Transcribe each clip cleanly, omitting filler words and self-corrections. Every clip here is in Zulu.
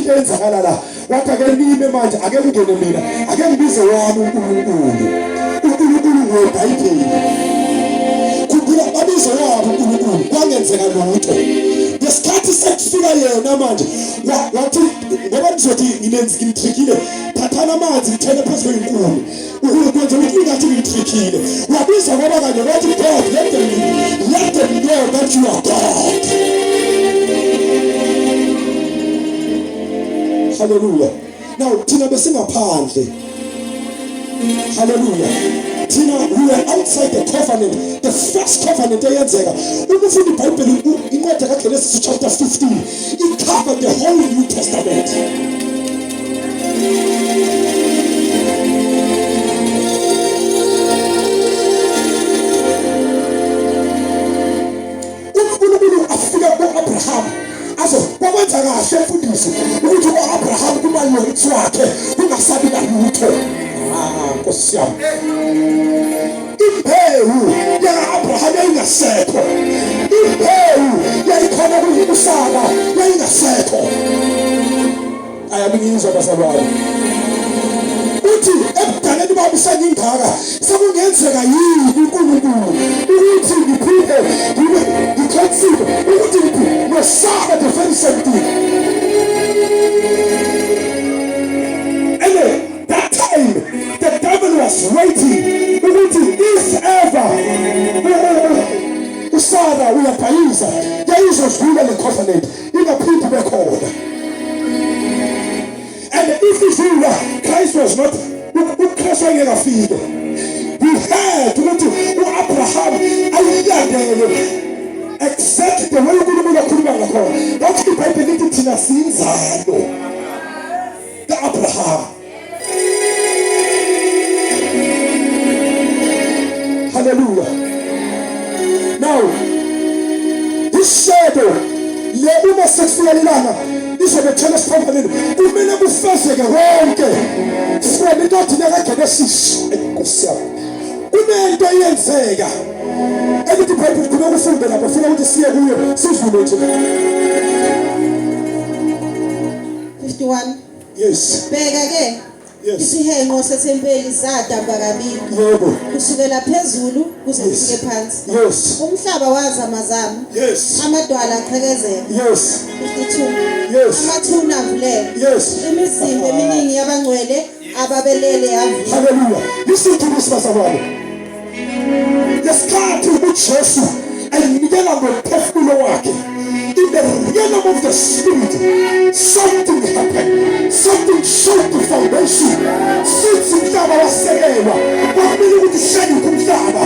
into eyenzakala la wathi ake nime manje ake kungene mina ake ngibize wami uNkulunkulu weBhayibheli kukula babize wami uNkulunkulu kwangenzeka lutho ngesikhathi sekufika yena manje wathi ngoba nizothi nginenzikitrikile thathana amanzi ngithele phezu kwenkulu ukwenza ukuthi ingathi ngitrikile wabiza ngoba kanye wathi God let them know that you are God. Hallelujah. Now thina besingaphandle. Hallelujah. Tina, we were outside the covenant, the first covenant eyenzeka. Ukufunda iBhayibheli incwadi kaGenesis chapter 15, it covered the whole New Testament. uNkulunkulu afika kuAbraham azo wakwenza kahle mfundisi ukuthi uAbraham kuba yonke wakhe kungasabi lutho. Nkosi yami imbewu ya-Abraham yayingasekho, imbewu yayikhona kuSara yayingasekho. Ayabingizwa bazalwane uthi ebudaleni bami sengingaka sekungenzeka yini uNkulunkulu ukuthi ngiphinde ngikhonsive ukuthi noSara the very same thing. And that time the devil was waiting ukuthi if ever uSara uyabhayiza yayizodlula le covenant ingaphinde bekhona. And if Christ was not uChrist wayengafike, he had ukuthi uAbraham ayilandele exact the way uNkulunkulu akhuluma ngakhona. That's iBhayibheli lithi thina sinzalo kaAbraham. Hallelujah. Now this shadow le uma sekufiyelana izobe thela siphambaneni kumele kufezeke konke from incwadi kaGenesis. Nkosi yami kunento eyenzeka elithi iBhayibheli kumele kufunde lapho funa ukuthi siye kuyo sidlule nje. 51. Yes. Bheka ke isihengo sethempeli sadamba kabili. Yebo. Kusukela phezulu kuze kufike phansi. Yes. Umhlaba wazamazama. Yes. Amadwala aqhekezela. Yes. 52. Yes. Amathuna avuleka. Yes. Imizimba eminingi yabangcwele ababelele yavula. Hallelujah. Listen to this bazalwane. Lesikhathi uJesu ayinikela ngophefumulo wakhe. In the realm of the spirit, something happened. Something shook the foundation. Since umhlaba wasekelwa, kwamele ukuthi shenye kumhlaba.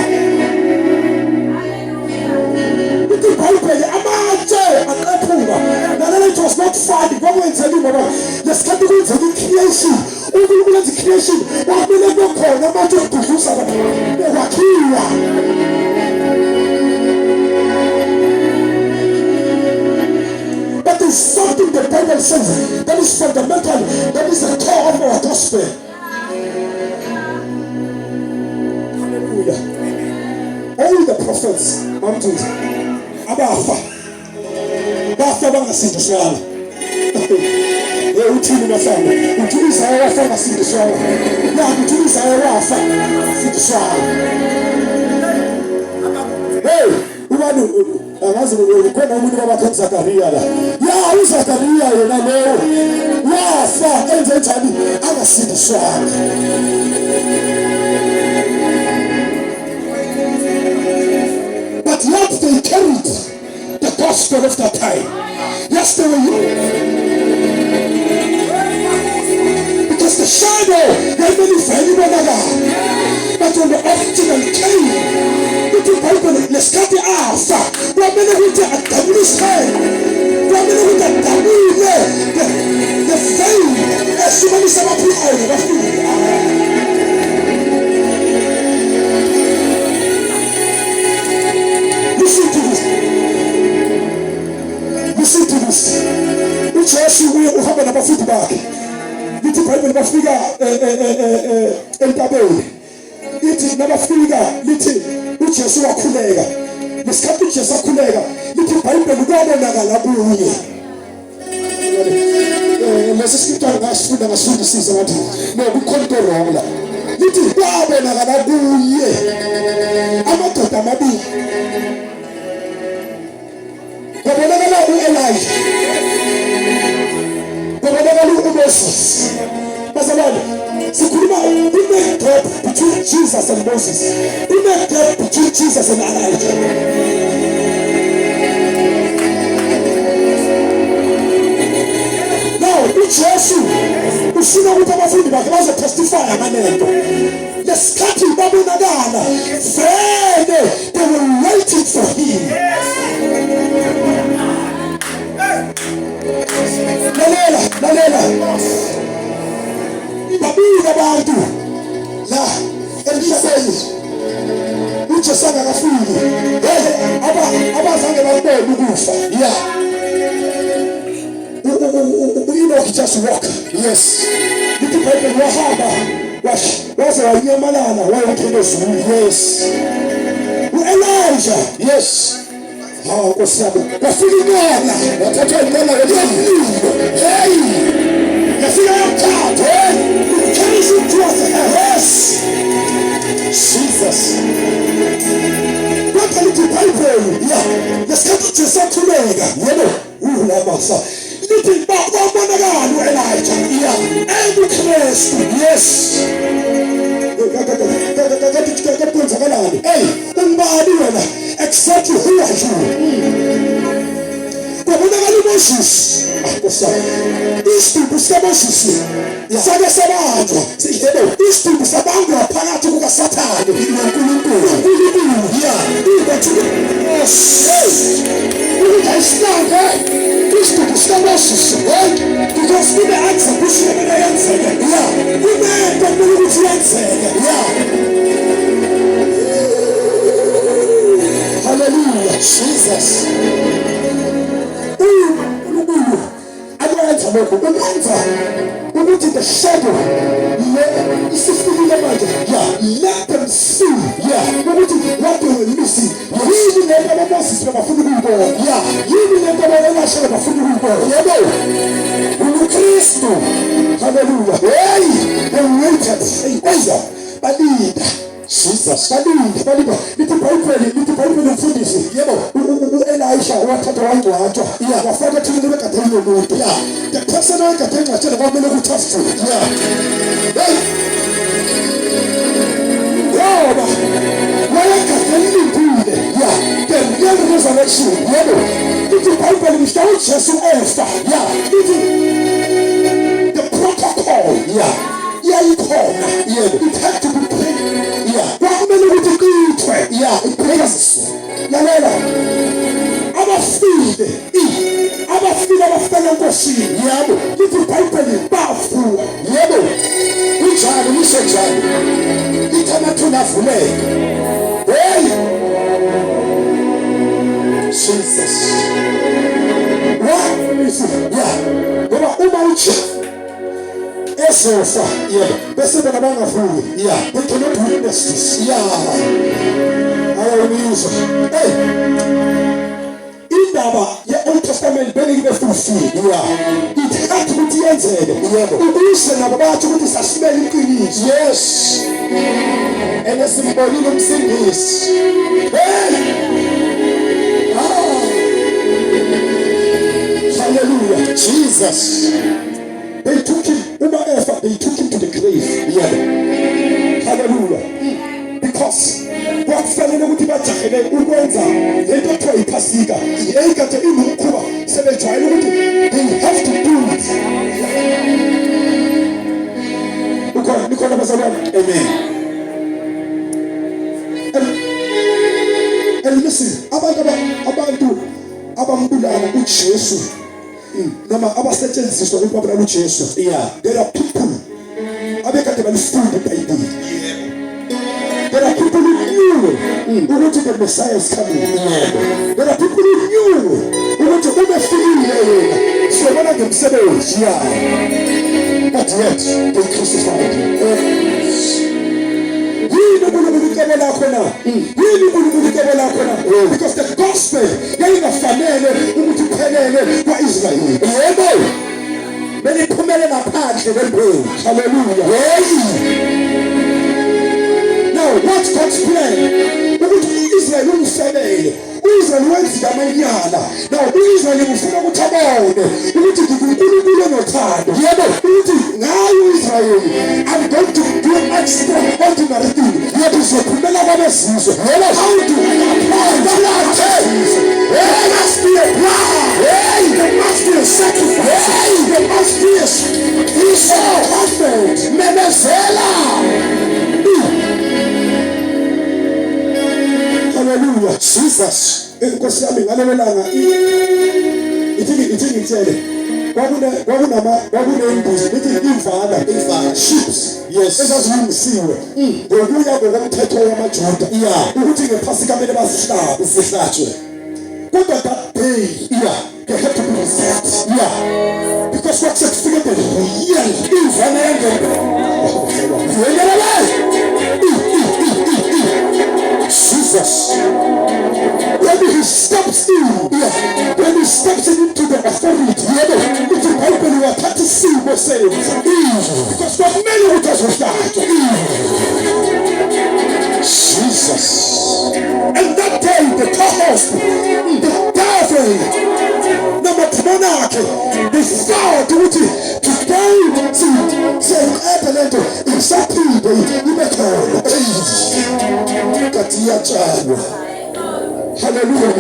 Ithi iBhayibheli amatshe aqephuka. Nalena it was not funny. Kwakwenzeka ngoba lesikhathi kwenzeka i-creation. uNkulunkulu wenza i-creation. Kwamele kukhona amatshe okududluza kwakhiwa. Something the Bible says that is fundamental, that is the core of our gospel. Hallelujah. All the prophets, mountains, abafa bangasindiswanga. Uthini masana uthi Isaya wafa ngasindiswanga. Uthi Isaya wafa ngasindiswanga. Hey, ubani angazi khona umuntu wabakho uZakaria la. Ya uZakaria yena lo wafa enze njani angasindiswanga. But yet they carried the gospel of that time. Yes, they were because the shadow they didn't find another. But when the original came, the Bible lesikhathi afa kwamele ukuthi adabuliswe kwamele ukuthi adabule the veil esimanisa abaphikayo bafika. Listen to this. uJesu uye uhamba nabafundi bakhe. Lithi iBhayibheli bafika entabeni. Lithi nabafika lithi uJesu wakhuleka. Ngesikhathi uJesu akhuleka lithi iBhayibheli kwabonakala kuye. lesiscripture ngasifunda ngasifundisisa ngathi no kukhona into wrong la. Lithi kwabonakala kuye amadoda amabili. Kwabonakala u-Elijah, kwabonakala uMoses. Bazalwane, sikhuluma une-gap between Jesus and Moses, une-gap between Jesus and Elijah. Now uJesu ufuna ukuthi abafundi bakhe bazotestifya nganento. Lesikhathi babonakala vele, they were waiting for him. Lalela babili abantu la emhlabeni uJesu akafiki. Abazange babone ukufa. Enoch just walk. Yes. Lithi Bible wahamba waze wanyamalala wayongena ezulwini. Yes. U-Elijah. Yes. Nkosi yami kwafika inyanga wathatha inyanga yomlilo. Hey, yafika yathatha. Carries it towards the heavens. Jesus. What lithi Bible? Lesikhathi Jesu akhuleka yebo ulabasa. Lithi babonakala u-Elijah enguKristu. Yes. Kakwenzakalani? Umbani wena? Exactly who are you? Kwabonakala uMoses. Nkosi yami, isidumbu sikaMoses sake sabanjwa. Isidumbu sabangwa phakathi kukaSathane noNkulunkulu. Ukuthi ayisinande isidumbu sikaMoses because kube answer kushiyekela yenzeke. Kunento kumele ukuthi yenzeke. Hallelujah. Jesus. uNkulunkulu akwenza lokho, ukwenza ukuthi the shadow isifikile manje. Let them see ukuthi what they were missing. Yini lento abaMoses bafuna ukuyibona. Yini lento abaElisha bafuna ukuyibona. Yebo, uKristu. Hallelujah. They waited. Balida. Jesus. Balida. Lithi Bible mfundisi. Yebo, u-Elisha wathatha wangcwatshwa. Wafaka thina begadeni lomuntu. The person ogadeni ngcwatshwa kwamele ukuthi afuke. Ngoba wayegadeni liphile. The real resurrection. Yebo, lithi Bible mhla uJesu efa. Lithi the protocol. Yayikhona. It had to be prayed. Kwakumele ukuthi kuithwe. Iphekaziswe. Lalela. Abafile abafela enkosini. Yebo. Lithi Bible bavuka. Yebo. Unjani usenjani? Lithi amathuna avuleke. Jesus. Ngoba uma esofa bese bona bangavuki. They cannot witness this. Ayawuyizwa. Indaba ye-Old Testament bengeke befufile. It had ukuthi yenzeke. Ubuyise nabo bathi ukuthi sasimele iqiniso. Yes. Enesimbonile umsindisi. Hallelujah. Jesus. They took him, they took him to the grave. Hallelujah. Because what fell in ukuthi bajahele ukwenza lento ekuthiwa iphasika. Eyikade inomkhuba sebejwayele ukuthi they have to do it. Nikhona bazalwane. Amen. And listen, abantu abambulala uJesu noma abasetshenziswa ukubabulala uJesu. There are people abekade balifunda iBhayibheli. There are people who knew ukuthi the Messiah is coming. There are people who knew ukuthi umefikile yena. Siyabona ngemsebenzi. But yet they crucified him. Because the gospel yayingafanele ukuthi iphelele kwaIsrael. Yebo. Beliphumela kahle lembewu. Hallelujah. Now what's God's plan? Ukuthi Israel umsebele. Israel wenza amanyala. Now Israel ufuna ukuthi abone ukuthi uNkulunkulu enothando. Yebo ukuthi ngayo Israel I'm going to do extraordinary thing. Yebo uzophumela kwabezizwe. How do I apply that? There must be a plan. There must be a sacrifice. There must be a commitment. Memezela. Hallelujah. Jesus. Inkosi yami ngalelanga ithi ngitshele kwakunembuzi ithi imvala sheep ezazilungisiwe ngokuya ngokomthetho wamaJuda ukuthi ngephasika kumele bazihlatshwe kodwa that day they had to be reserved because what's expected imvala yangena Jesus. When he steps in, when he steps into the authority, it's a Bible you are trying to see what says. Because what many of us was that. Jesus. And that day, the Tahost, the devil, number monarch, they found duty to pay to say, Atalanta, exactly the Katia Chadwa. Hallelujah.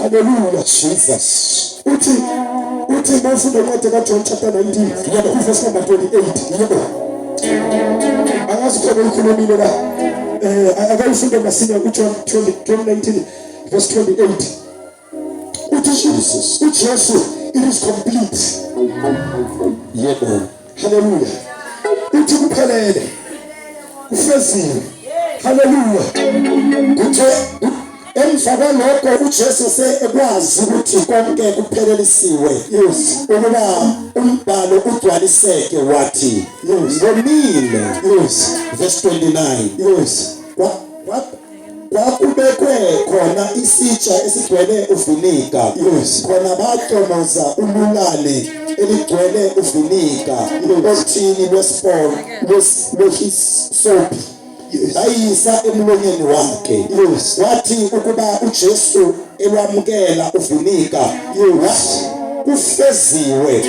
Hallelujah. Jesus. Uti mafundo yote kwa John chapter 19 verse number 28. Angazi kwa ikhulumile la akayifunda masinya ku John 19 verse 28. Uti Jesus. uJesu it is complete. Yebo. Hallelujah. Uthi kuphelele. Ufezile. Hallelujah. Kuthe emva kwalokho uJesu ekwazi ukuthi konke kuphelelisiwe. Yes. Ukuba umbhalo ugcwaliseke wathi ngomile. Yes. Verse 29. Yes. Kwakubekwe khona isitsha esigcwele uvinika. Yes. Khona baqomoza ululali eligcwele uvinika othini lwesipho ayisa emlonyeni wakhe. Wathi ukuba uJesu elwamukela uvinika kufeziwe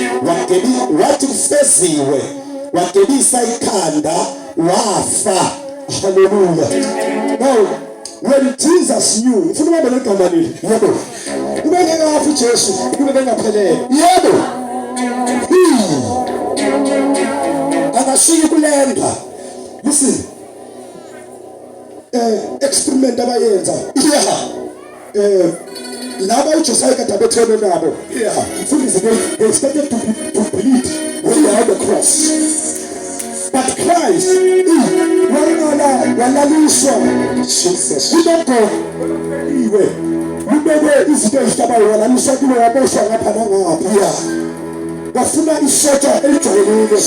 wagebisa ikhanda wafa. Hallelujah. Now when Jesus knew, if you remember the Gamaliel, yebo ubengeke wafa uJesu kube ngaphelele. Yebo akashiyi kulenda. Listen, experiment abayenza laba uJosiah kade abethene nabo mfundisi they started to bleed when they had the cross, but Christ walaliswa. Jesus kudoko iwe ubeke izinto ezitabayo walaliswa kulo waboshwa ngapha nangapha bafuna isota elijwayeleke.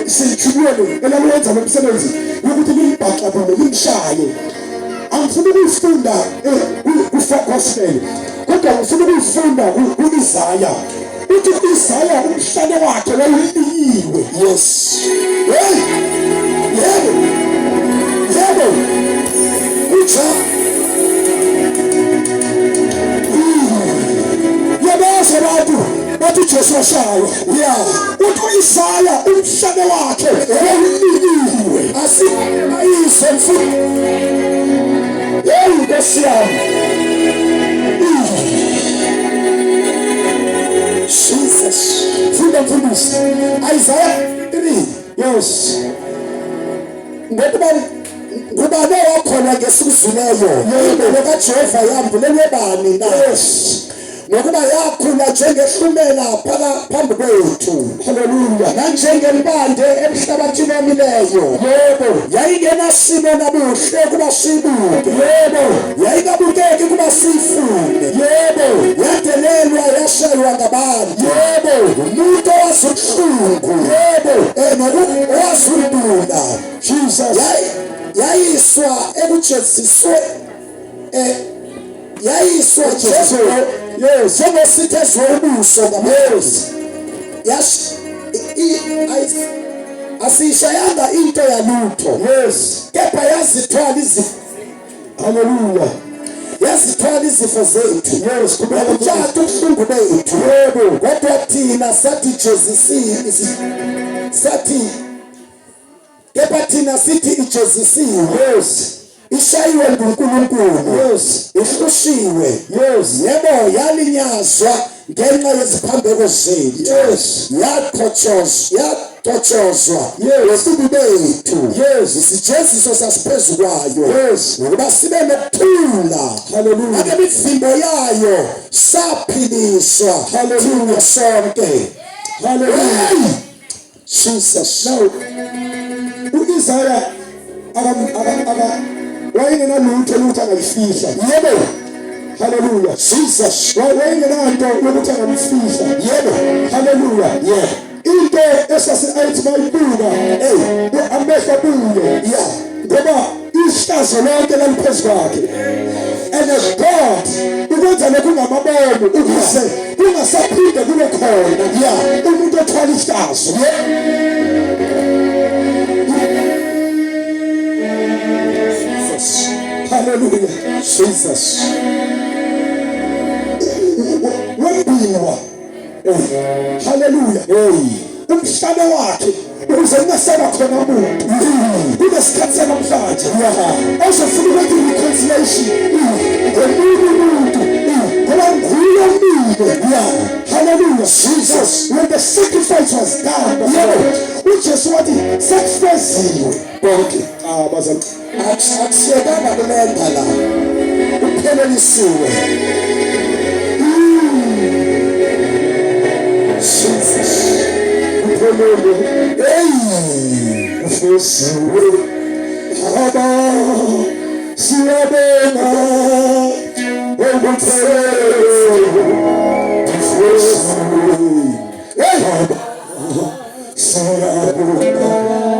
Seyithulweni elawenza lo msebenzi ukuthi limbhaqabule limshaye. Angifuni ukufunda gospel kodwa ngifuna ukufunda kuIsaya. Uthi Isaya umhlane wakhe wayiliyiwe. Yes. Yebo ucha yabaza abantu bathi Jesu washayo. Uthi Isaya umhlane wakhe wayiliyiwe. Asiyise mfuni. Nkosi yami. Jesus. Funda mfundisi. Isaiah 3. Yes. Ngoba wakhona ngesizwileyo. Yebo kaJehova yambulelwe bani na. Yes. Ngokuba yakhula njengehlumela phambi kwethu. Hallelujah. Nanjengempande emhlabathini omileyo. Yebo. Yayingenasimo nabuhle kuba sibuke. Yebo. Yayingabukeki kuba sifune. Yebo. Yadelelwa yashaywa ngabantu. Yebo. Umuntu owazubuhlungu. Yebo. Owazubula. Jesus. Yayiswa ekujeziswe wajeziswa yes njengosithezwe ubuso ngamerosi asishayanga into yalutho Yes. kepha yazithwala izifo. Hallelujah. Yazithwala izifo zethu. Yes. Kubathatha ubuhlungu bethu. Yebo. Kodwa thina sathi ijezisiwe sathi kepha thina sithi ijezisiwe. Yes. Ishayiwe nguNkulunkulu. Yes. Ihloshiwe. Yes. Yebo yalinyazwa ngenxa yeziphambeko zethu. Yes. Yathokozwa Yes. ububi bethu. Yes. Isijeziso sasiphezu kwayo. Yes. Ngoba sibe nokuthula. Hallelujah. Ngemizimbo yayo saphiliswa. Hallelujah. Sonke. Hallelujah. Jesus. Now, uIsaiah wayengenalutho ukuthi angalifihla. Yebo. Hallelujah. Jesus. Wayengenanto yokuthi angalifihla. Yebo. Hallelujah. Yeah. Into esasithi mayibuka amehlo buye Yeah. ngoba ihlazo lonke laliphezu kwakhe. And as God ukwenza lokhu ngamabomo ukuze kungasaphinde kube khona Yeah. umuntu othwala ihlazo. Jesus. Hallelujah. Jesus. Wembinwa. Hallelujah. Umhlaba wakhe ukuze kungasaba khona umuntu kunesikhathi sanamhlanje ozofuna ukwenza i-reconciliation ngomunye umuntu ngoba nguye umile. Hallelujah. Jesus. When the sacrifice was done, uJesu wathi sekufeziwe konke. Bazali Akusiyekanga kulemba la. Kuphelelisiwe. Jesus. uphelele. Ufesiwe. Baba siyabonga ukuphelele. Ufesiwe. Baba siyabonga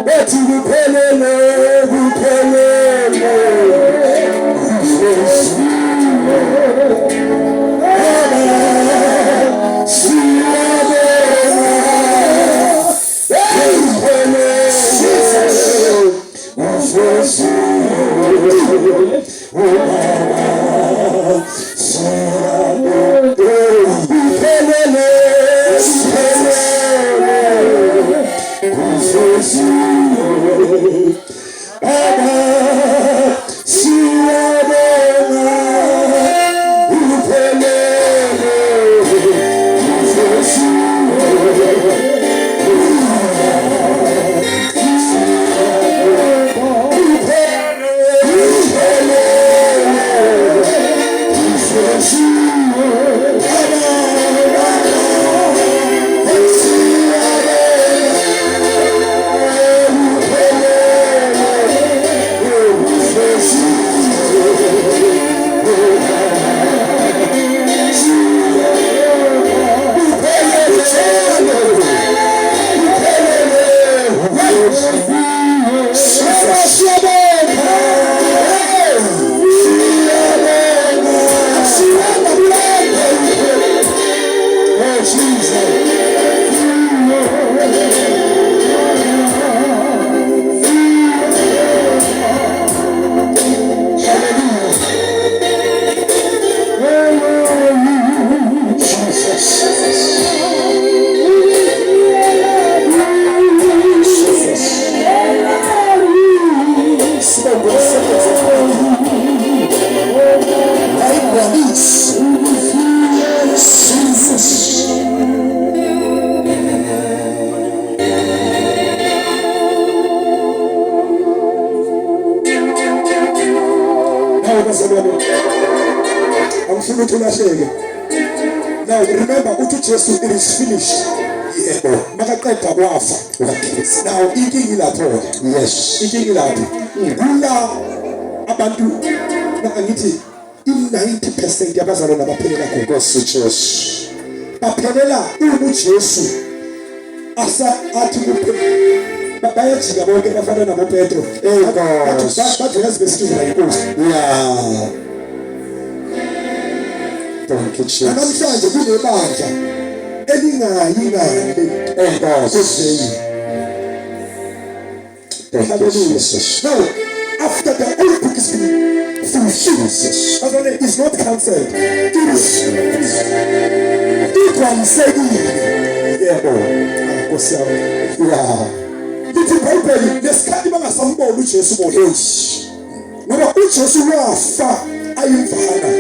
bethi kuphelele kuphelele. Ufesiwe. Baba siyabonga. Angifuni ukuthi ulahleke. Now remember uthi Jesu it is finished. Yebo. Makaqeda kwafa. Now inkingi lapho. Yes. Inkingi lapho. Kula abantu angithi i-90% yabazalwane abaphelela Nkosi Jesu. baphelela uJesu athi bayajika bonke bafana nabo Petro. Bathi bezicizela inkosi. Yeah. Thank you, Jesus. namhlanje kunebandla elingayi ngale Enkosi. Thank you, hallelujah. Jesus. Now after the old book is been fulfilled, as well, it's not cancelled, it is ikwangisekile. Yebo. Nkosi yami, Yeah. lithi iBhayibheli lesikhathi bangasambona uJesu bodwa ngoba uJesu wafa ayimvana.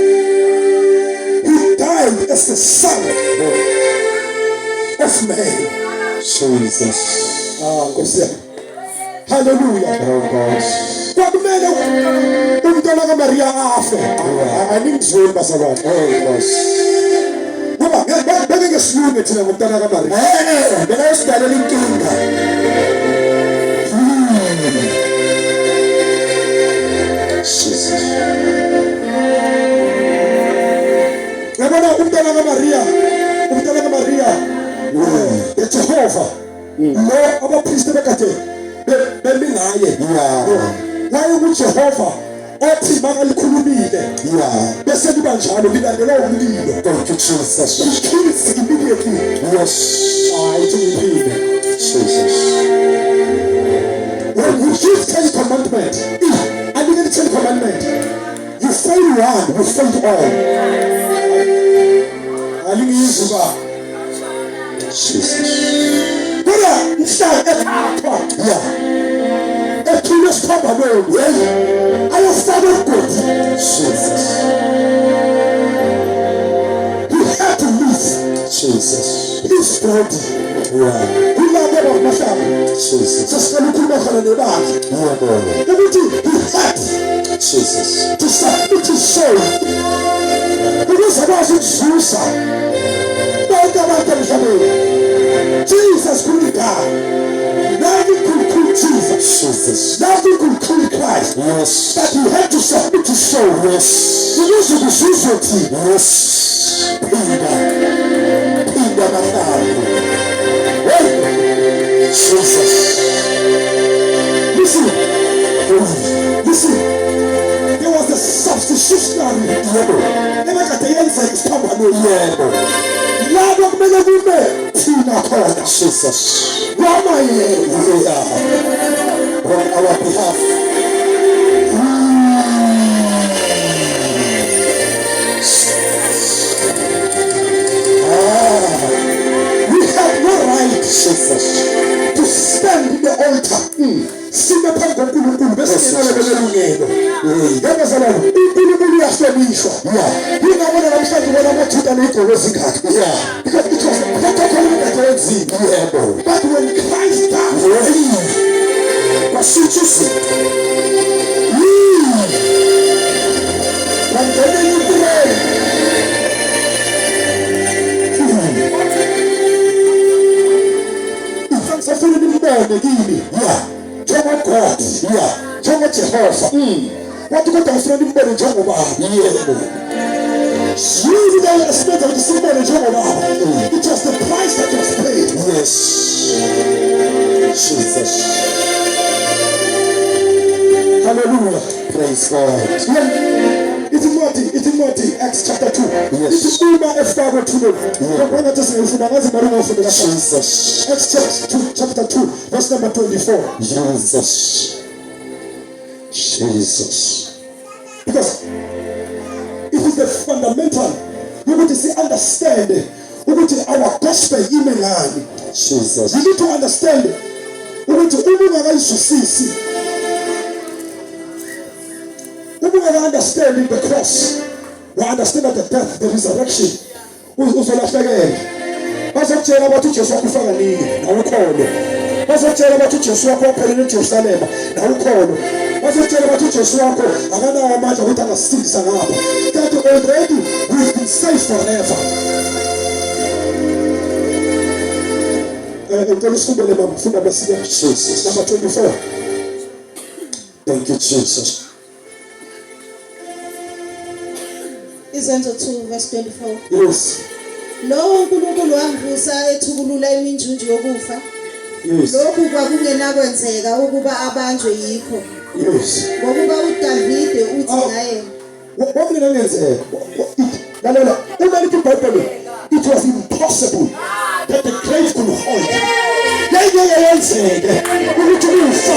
He died as the son of man. Jesus. Nkosi yami, hallelujah. Oh God. Kwakumele umntwana kaMaria afe. Aningizweni bazalwane. Oh God. Ngoba beke ngesilungu thina ngomntwana kaMaria. Bela usidalela inkinga. Jesus. Yabona umntwana kaMaria, Jehova. Lo abaphristi bekade bemingaye. Waye uJehova othi makalikhulumile. Bese liba njalo lilandela umlilo. Thank you, Jesus. It kills immediately. Yes. Ayiphinde. Jesus. When you give 10 commandments, I didn't get 10 commandments. You fail one, you fail all. Alingizuba. Jesus. Bora mhla ephapha. Ephile siphamba kwenu. Ayosaba God. Jesus. He had to leave Jesus. his body. Ulabo bamahlaba. Jesus. Sasicela ukukhuluma khona nebandla. Yebo. Ukuthi he had Jesus. to submit his soul. Ukuze akwazi ukuzuza bonke abantu emhlabeni. Jesus couldn't die. Nothing could kill Jesus. Jesus. Nothing could kill Christ. Yes. But he had to submit his soul. Yes. Ukuze kuzuze thina. Yes. Phinda mahlamvu. Jesus. Listen. There was a substitutionary ebekade yenza isiphambano. Labo kumele kube thina khona. Jesus. Noma yena. On our behalf. We have no right Jesus. to stand in the altar. Sime phambi koNkulunkulu bese sinalelungelo. Yabazalwane, uNkulunkulu uyahlonishwa. Ngingabona namhlanje bona amaJuda negqoko ezingaka. Because it was protocol enzima. But when Christ died, basuthiswa. Bangena enyukureni. Safuna nimbone kimi. Njengo God. Njengo Jehova. Wathi kodwa ufuna nimbone njengobaba. Yini la esenza ukuthi simbone njengobaba. It was the price that was paid. Yes. Jesus. Hallelujah. Praise God. Itimoti Acts chapter 2. Yes. Ithi uma efakwe thuleni. Ngoba ngathi singifunda ngazi mara ngofunda lapha. Jesus. Acts chapter 2 verse number 24. Jesus. Jesus. Because it is the fundamental. You need to understand ukuthi our gospel ime ngani. Jesus. You need to understand ukuthi uma ungakayizwisisi, uma ungaka-understand the cross, you understand that the death, the resurrection, uzolahlekela. Bazokutshela bathi uJesu wakufaka nini, nawukholo. Bazokutshela bathi uJesu wakho waphelela eJerusalema, nawukholo. Bazokutshela bathi uJesu wakho akanawo amandla ukuthi angasindisa ngapha. Kanti already we've been saved forever. Ngicela usifundele mama, funda bese Jesus. number 24. Thank you, Jesus. Izenzo 2 verse 24. Yes. Lo uNkulunkulu wangivusa ethubulula iminjunju yokufa. Yes. Lokhu kwakungenakwenzeka ukuba abanjwe yikho. Yes. Ngokuba uDavide uthi ngaye. What did I say? lalela uma lithi iBhayibheli it was impossible that the grave could hold yayingeke yenzeke ukuthi ufa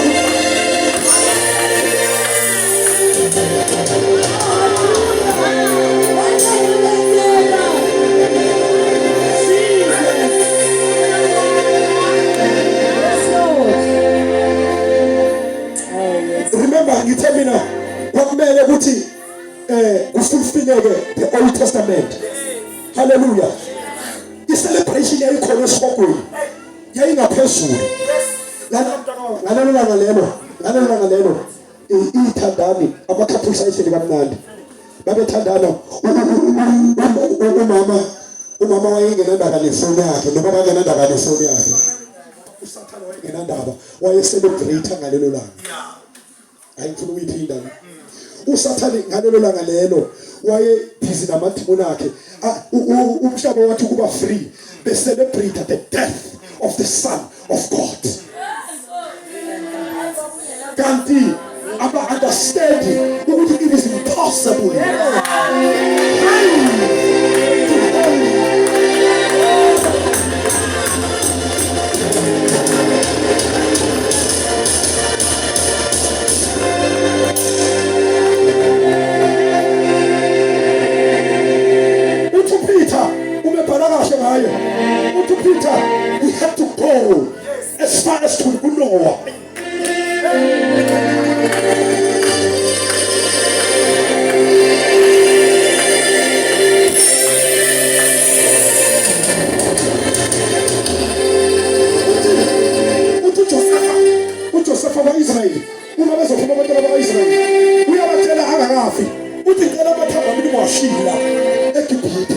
remember ngithe mina kwakumele ukuthi ufulfilleke the Old Testament. Hallelujah. I-celebration yayikhona esibokweni yayingaphezulu ngalelo lelo ithandani ama-couples ayihleli kamnandi babethandana umama wayengenandaba nefoni yakhe noma bangenandaba nefoni yakhe usathane wayengenandaba wayecelebrate ngalelo langa ayifuna ukuyiphinda usathane ngalelo langa lelo waye busy namathimoni akhe umhlaba wathi kuba free they celebrate the death of the Son of God kanti aba understanding ukuthi it is impossible Peter, we have to go as far as to Noah. Joseph wa Israel, uma bezophuma abantu bakwaIsrael, uyabatshela angakafi, uthi ngicela amathamba mina washila eGibhithe.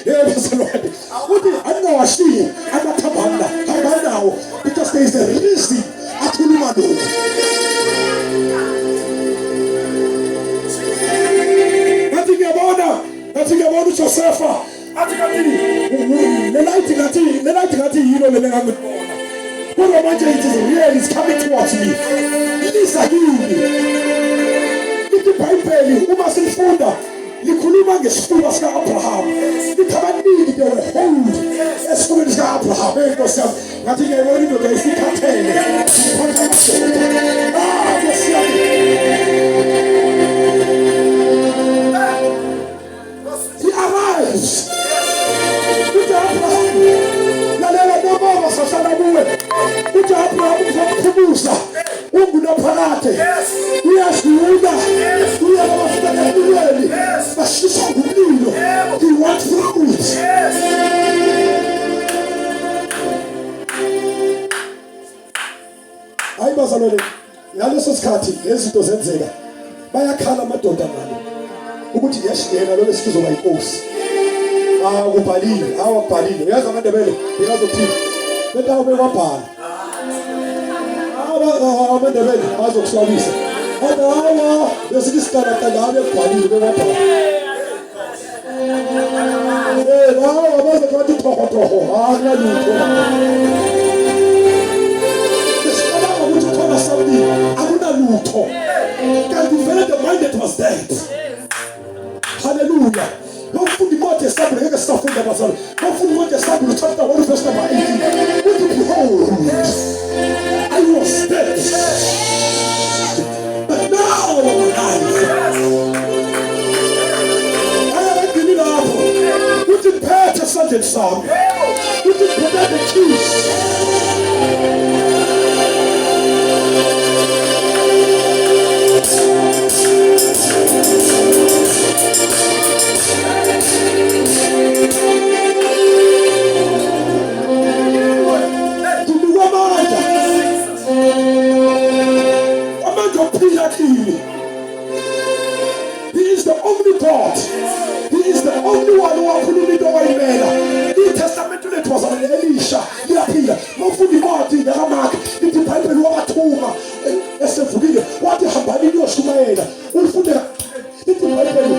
Yebo selwane. Uthi andingawashiyi amathambana hambanawo because there is a reason akhuluma lokho. Ngathi ngiyabona uJoseph athi kanti le light ngathi yilo lengangibona. Kodwa manje it is real, it's coming towards me. Lisa kimi. Ithi iBhayibheli uma silifunda likhuluma ngesifuba sika Abraham. Lithi abaningi they were hold esifubeni sika Abraham. Nkosi yami ngathi ngiyayibona indoda isikhathele. Nkosi yami. He arrives. Uthi Abraham lalela noma sasana kuwe. Uthi Abraham uzokuphumuza ungunaphakade uyashuda uyabafika empilweni bashisa ngumlilo he went through it. Hayi bazalwane ngaleso sikhathi lezinto zenzeka bayakhala amadoda ngalo ukuthi yashiyena lo lesikuzoba inkosi kubhalile awabhalile uyazi amandebele bekazothini betawo bekwabhala amandebele azokuhlabisa hawa besikisikana kangabe kubhalile bekwabhala hawa baze kwathi thokothoko akunalutho besicabanga ukuthi uthola something akunalutho kanti vele the minded was dead. Hallelujah. Don't imoja hesabu ngeke sitafunda bazalo. Don't imoja hesabu chapter 1 verse number 18. What did behold? I was dead. But now I'm alive. I like the little apple. What did Peter Sunday song? What did protect the Jews? He is the only God. He is the only one who akhuluma into wayimela. iTestament lethu was on Elisha liyaphila. Mawufunda incwadi ngamamakhe ithi iBhayibheli wabathuma esevukile wathi hambani niyoshumayela. Ufunde ithi iBhayibheli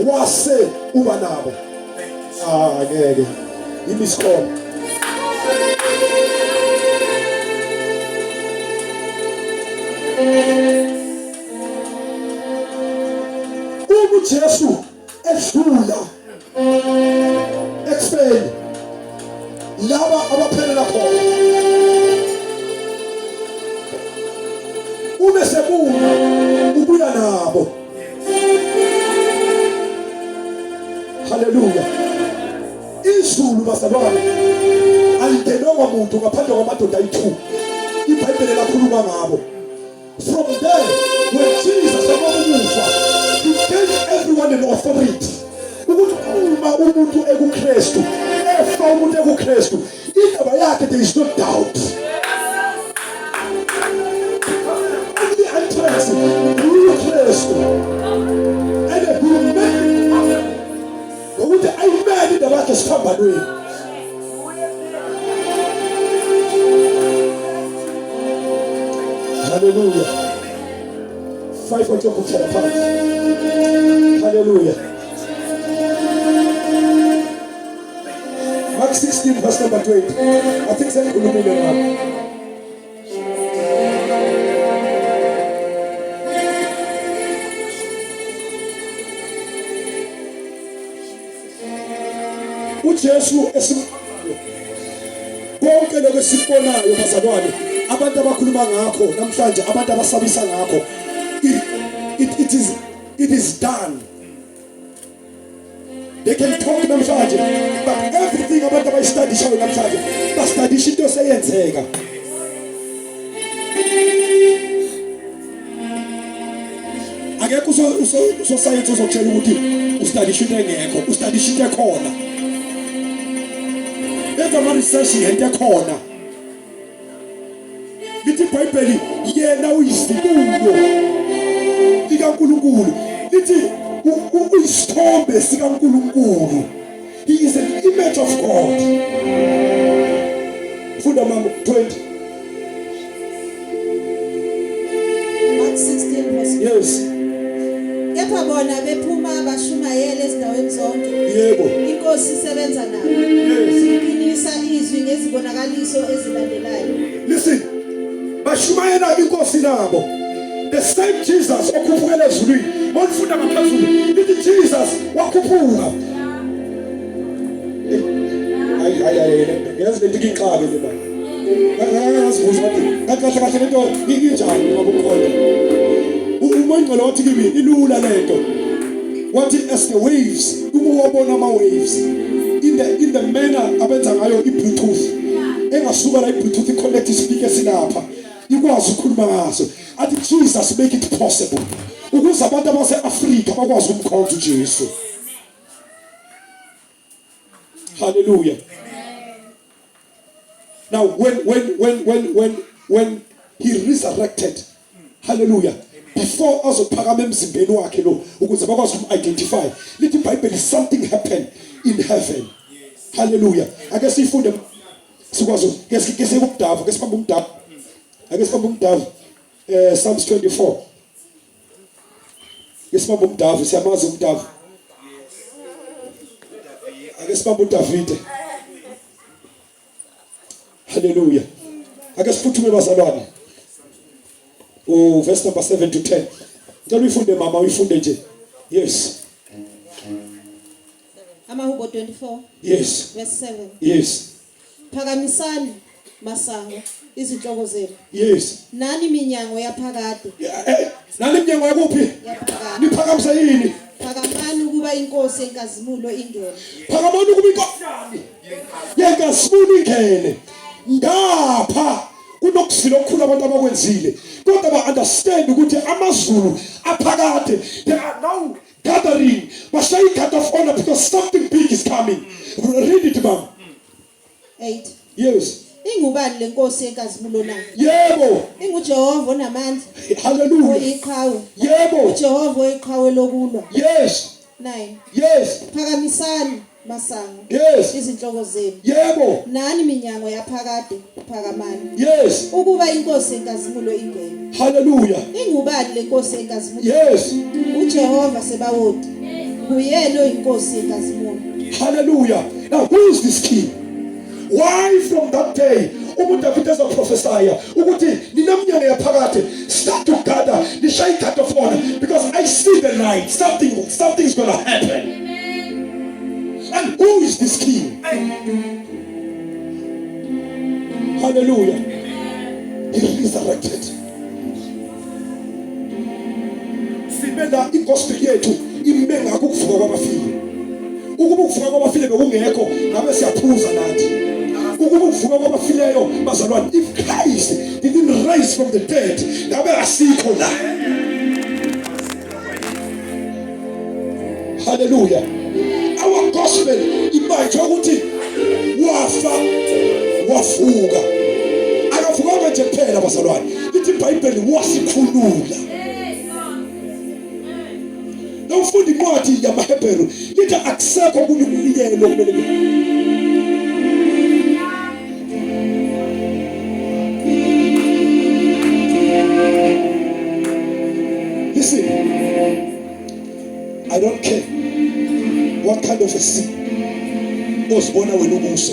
wase uba nabo. Ngeke imisikolo Jesu edlula ekufeni laba abaphelela khona uma sebuya ubuya nabo. Hallelujah. Izulu bazalwane alitenwa muntu ngaphandle kwamadoda ayi2. iBhayibheli lakhuluma ngabo. From there, when Jesus abamufa, he gave everyone an authority. Ukuthi uma umuntu ekuKristu, efa umuntu ekuKristu, indaba yakhe there is no doubt. Only entrance uKristu. And he will make it happen. Ukuthi ayimele indaba yakhe siphambanweni. Hallelujah. 5 on top of the past. Hallelujah. Mark 16 verse number 20. I think that's going to be the one. uJesu esimkhulu konke lokho sikubonayo bazalwane abantu abakhuluma ngakho namhlanje abantu abasabisa ngakho it is done. They can talk namhlanje but everything abantu abayistudishayo namhlanje bastudisha into seyenzeka. Akekho so science uzokutshela ukuthi ustudisha into engekho, ustudisha into ekhona. Benza ama research ngento ekhona. Lithi iBhayibheli yena uyisibulo likaNkulunkulu. Lithi uyisithombe sikaNkulunkulu. He is an image of God. Funda mama 20. Mark 16 verse. Yes. Kepha bona bephuma bashumayela ezindaweni zonke. Yebo. Inkosi isebenza nabo. Yes. Siqinisa izwi ngezibonakaliso ezilandelayo. Listen. Bashumayela inkosi nabo. The same Jesus okhuphukela ezulwini. Olufunda ngaphezulu. Lithi Jesus wakhuphuka. Yazi lento inqabe le baba. Ngazibuza ukuthi kahle lento injani ngoba ukhona. Umangcelo wathi kimi ilula lento. Wathi as the waves, uma wabona ama waves in the manner abenza ngayo iBluetooth. Engasuka la iBluetooth iconnect ispeaker silapha. Ikwazi ukukhuluma ngaso. Athi Jesus make it possible. Ukuze abantu abase-Afrika bakwazi ukumkhonza uJesu. Hallelujah. Now when he resurrected, hallelujah, before azophakama emzimbeni wakhe lo ukuze bakwazi uku-identify, lithi iBhayibheli something happened in heaven. Hallelujah. Ake sifunde sikwazi ke sekubudava ke sibambe umdava. Ake sibambe umdava Psalms 24. Ke sibambe umdava siyamazi umdava. Ake sibambe uDavide. Hallelujah. Ake sifuthume bazalwane. Oh, verse number 7 to 10. Ngicela uyifunde mama, uyifunde nje. Yes. Amahubo 24. Yes. Verse 7. Yes. Phakamisani masango izinhloko zenu. Yes. Nani minyango yaphakade. Nani iminyango yakuphi? Yaphakade. Niphakamisa yini? Phakamani ukuba inkosi enkazimulo ingene. Phakamani ukuba inkosi yenkazimulo ingene. Ngapha kunokusila okukhulu abantu abakwenzile. Kodwa ba-understand ukuthi amazulu aphakade. They are now gathering. Bashayi God of honor because something big is coming. Read it, ma'am. 8. Yes. Ingubani lenkosi enkazimulo na? Yebo. InguJehova onamandla. Hallelujah. Oyiqhawe. Yebo. uJehova oyiqhawe lokulwa. Yes. 9. Yes. Phakamisani masango. Yes. Izinhloko zenu. Yebo. Nani minyango yaphakade phakamani. Yes. Ukuba inkosi enkazimulo ingene. Hallelujah. Ingubani lenkosi enkazimulo? Yes. uJehova sebawoti. Uyena oyinkosi enkazimulo. Hallelujah. Now who is this king? Why from that day uMudavid prophesy ukuthi ninamnyanga yaphakade start to gather nishayi God of honor because I see the light. Something's going to happen. Who is this king? Hallelujah. He resurrected. Sibela igospel yethu imbe ngakho ukuvuka kwabafile. Ukuba ukuvuka kwabafile bekungekho ngabe siyaphuza nathi. Ukuba ukuvuka kwabafileyo bazalwane, if Christ didn't rise from the dead, ngabe asikho la. Hallelujah. Our gospel imanje ukuthi wafa wavuka. Akavuka nje kuphela bazalwane. Lithi iBhayibheli wasikhulula. Ufunda incwadi yamaHebheru lithi akusekho okunye ukunikelo kumele. Listen, I don't care what kind of a sin ozibona wena ubuso.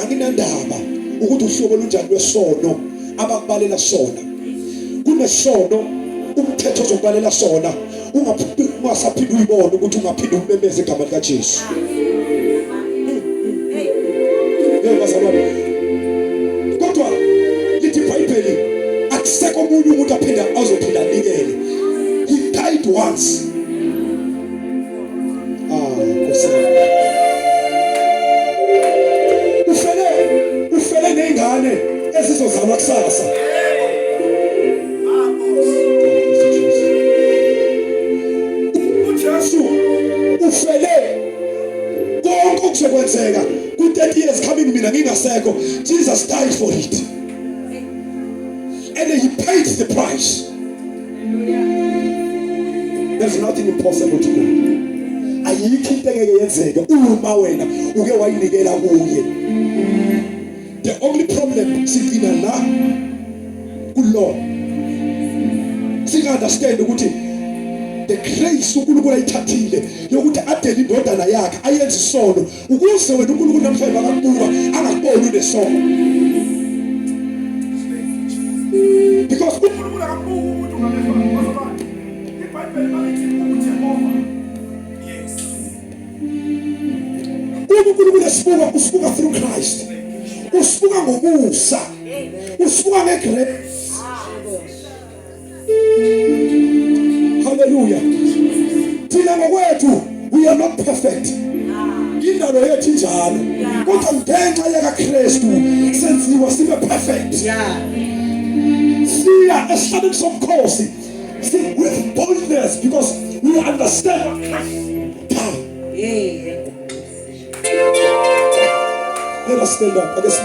Anginandaba ukuthi uhlobo lunjani lwesono abakubalela sona. Kunesono umthetho ozokubalela sona. Ungasaphinde uyibone ukuthi ungaphinde umbembeze igama lika Jesu. Kodwa lithi iBhayibheli akusekho omunye umuntu aphinde azophinde anikele. He died once. Ufele nengane ezizozalwa kusasa. Ufele konke okuzokwenzeka ku-30 years coming mina ngingasekho. Jesus died for it and he paid the price. There's nothing impossible to God. Ayikho into engeke yenzeke uma wena uke wayinikela kuye. The only problem sifina la kulo singa-understand ukuthi the grace uNkulunkulu ayithathile yokuthi adele indodana yakhe ayenze isono ukuze wena uNkulunkulu namhlanje akakubuka angakuboni unesono. Because uNkulunkulu akabuka umuntu ngamefa. iBhayibheli malithi ukuthi Yehova. Yes. uNkulunkulu esibuka usibuka through Christ. Usibuka ngomusa. Usibuka ngegrace. Hallelujah. Thina ngokwethu we are not perfect. Indalo yethu njalo. Kodwa ngenxa yakaKristu senziwa sibe perfect. Siya esihlalweni somkhosi with boldness because we understand what Christ done. Let us stand up. I guess